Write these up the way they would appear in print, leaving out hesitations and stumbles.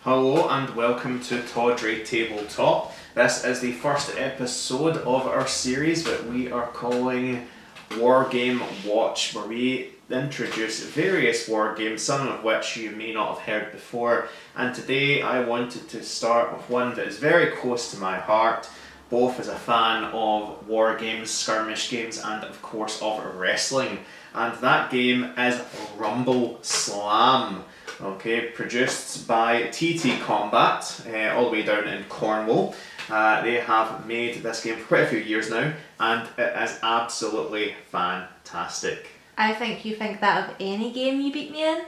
Hello and welcome to Tawdry Tabletop. This is the first episode of our series that we are calling Wargame Watch, where we introduce various war games, some of which you may not have heard before. And today I wanted to start with one that is very close to my heart, both as a fan of war games, skirmish games, and of course of wrestling. And that game is Rumbleslam. Okay, produced by TT Combat, all the way down in Cornwall. They have made this game for quite a few years now, and it is absolutely fantastic. I think you think that of any game you beat me in?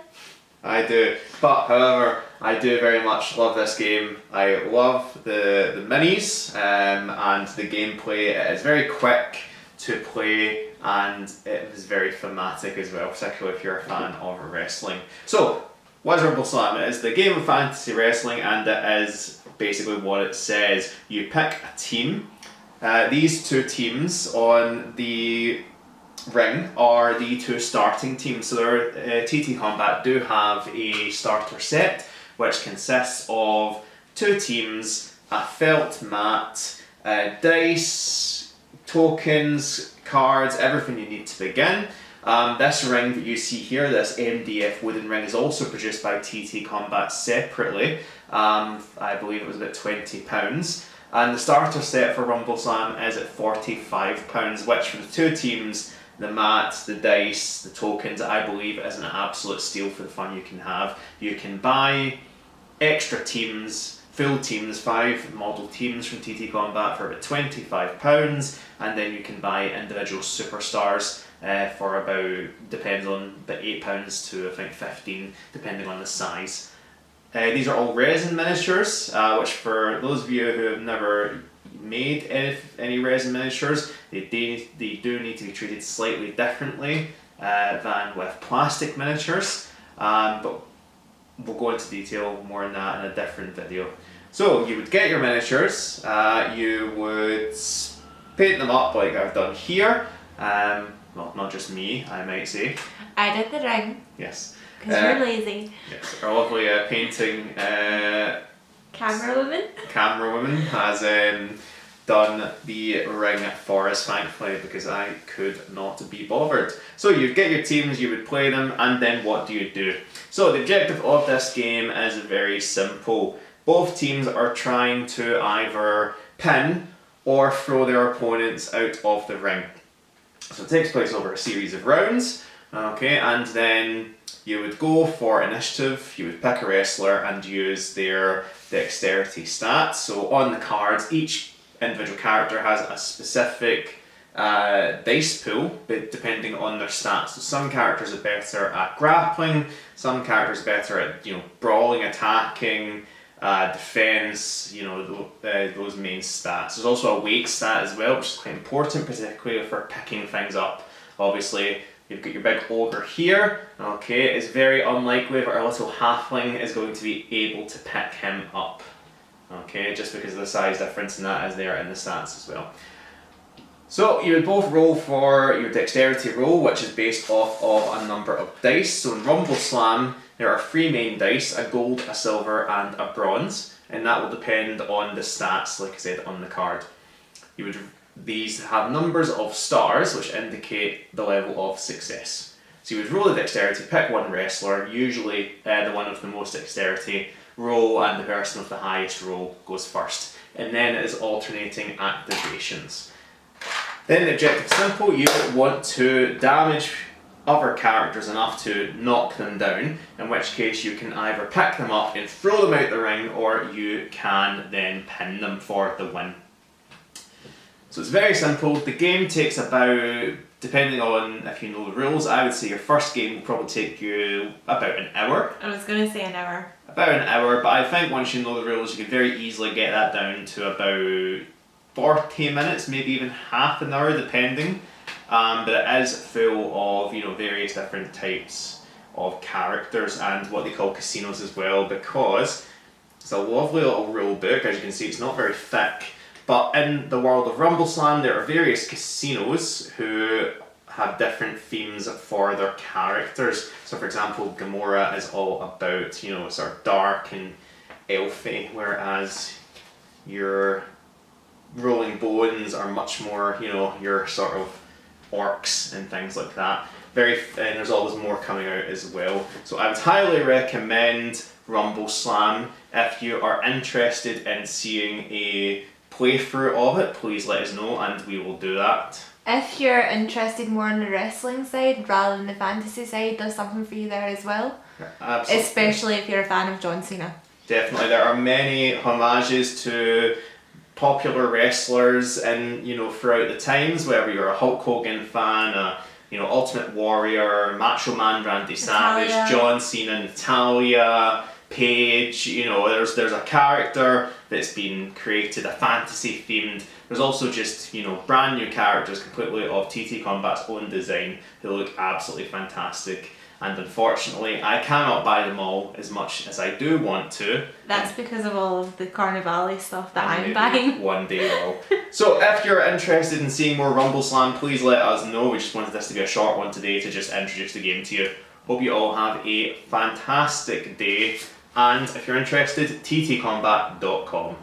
I do, but however, I do very much love this game. I love the minis and the gameplay. It is very quick to play, and it is very thematic as well, particularly if you're a fan of wrestling. So, what is Rumbleslam? It is the game of fantasy wrestling, and it is basically what it says. You pick a team. These two teams on the ring are the two starting teams. So TT Combat do have a starter set, which consists of two teams, a felt mat, dice, tokens, cards, everything you need to begin. This ring that you see here, this MDF wooden ring, is also produced by TT Combat separately. I believe it was about £20. And the starter set for Rumbleslam is at £45, which for the two teams, the mat, the dice, the tokens, I believe is an absolute steal for the fun you can have. You can buy extra teams, full teams, 5 model teams from TT Combat for about £25, and then you can buy individual superstars for about, depends on about £8 to I think 15, depending on the size. These are all resin miniatures, which for those of you who have never made any resin miniatures, they do need to be treated slightly differently than with plastic miniatures, but we'll go into detail more on that in a different video. So you would get your miniatures, you would paint them up like I've done here. Well, not just me, I might say. I did the ring. Yes. Because you're lazy. Yes, our lovely painting Camera woman has done the ring for us, thankfully, because I could not be bothered. So you'd get your teams, you would play them, and then what do you do? So the objective of this game is very simple. Both teams are trying to either pin or throw their opponents out of the ring. So it takes place over a series of rounds, okay, and then you would go for initiative, you would pick a wrestler and use their dexterity stats. So on the cards, each individual character has a specific dice pool, but depending on their stats. So some characters are better at grappling, some characters are better at brawling, attacking, defense, those main stats. There's also a weight stat as well, which is quite important, particularly for picking things up. Obviously, you've got your big ogre here. Okay, it's very unlikely that our little halfling is going to be able to pick him up. Okay, just because of the size difference, and that is there in the stats as well. So you would both roll for your dexterity roll, which is based off of a number of dice. So in Rumbleslam, there are 3 main dice, a gold, a silver, and a bronze, and that will depend on the stats, like I said, on the card. These have numbers of stars, which indicate the level of success. So you would roll the dexterity, pick one wrestler, usually the one with the most dexterity, roll, and the person with the highest roll goes first. And then it is alternating activations. Then the objective is simple. You want to damage other characters enough to knock them down, in which case you can either pick them up and throw them out the ring, or you can then pin them for the win. So it's very simple. The game takes about, depending on if you know the rules, I would say your first game will probably take you about an hour. I was going to say an hour. About an hour, but I think once you know the rules, you can very easily get that down to about 40 minutes, maybe even half an hour, depending. But it is full of various different types of characters and what they call casinos as well, because it's a lovely little rule book. As you can see, it's not very thick, but in the world of Rumbleslam there are various casinos who have different themes for their characters. So for example, Gamora is all about sort of dark and elfy, whereas your rolling bones are much more, your sort of orcs and things like that. And there's always more coming out as well. So I would highly recommend Rumbleslam. If you are interested in seeing a playthrough of it, please let us know and we will do that. If you're interested more on the wrestling side rather than the fantasy side, there's something for you there as well. Absolutely. Especially if you're a fan of John Cena. Definitely, there are many homages to popular wrestlers and throughout the times, whether you're a Hulk Hogan fan, Ultimate Warrior, Macho Man Randy Savage, John Cena, Natalia, Paige, there's a character that's been created, a fantasy themed. There's also just, brand new characters completely of TT Combat's own design who look absolutely fantastic. And unfortunately, I cannot buy them all as much as I do want to. That's because of all of the Carnivale stuff that I'm buying. One day will. So if you're interested in seeing more Rumbleslam, please let us know. We just wanted this to be a short one today to just introduce the game to you. Hope you all have a fantastic day. And if you're interested, ttcombat.com.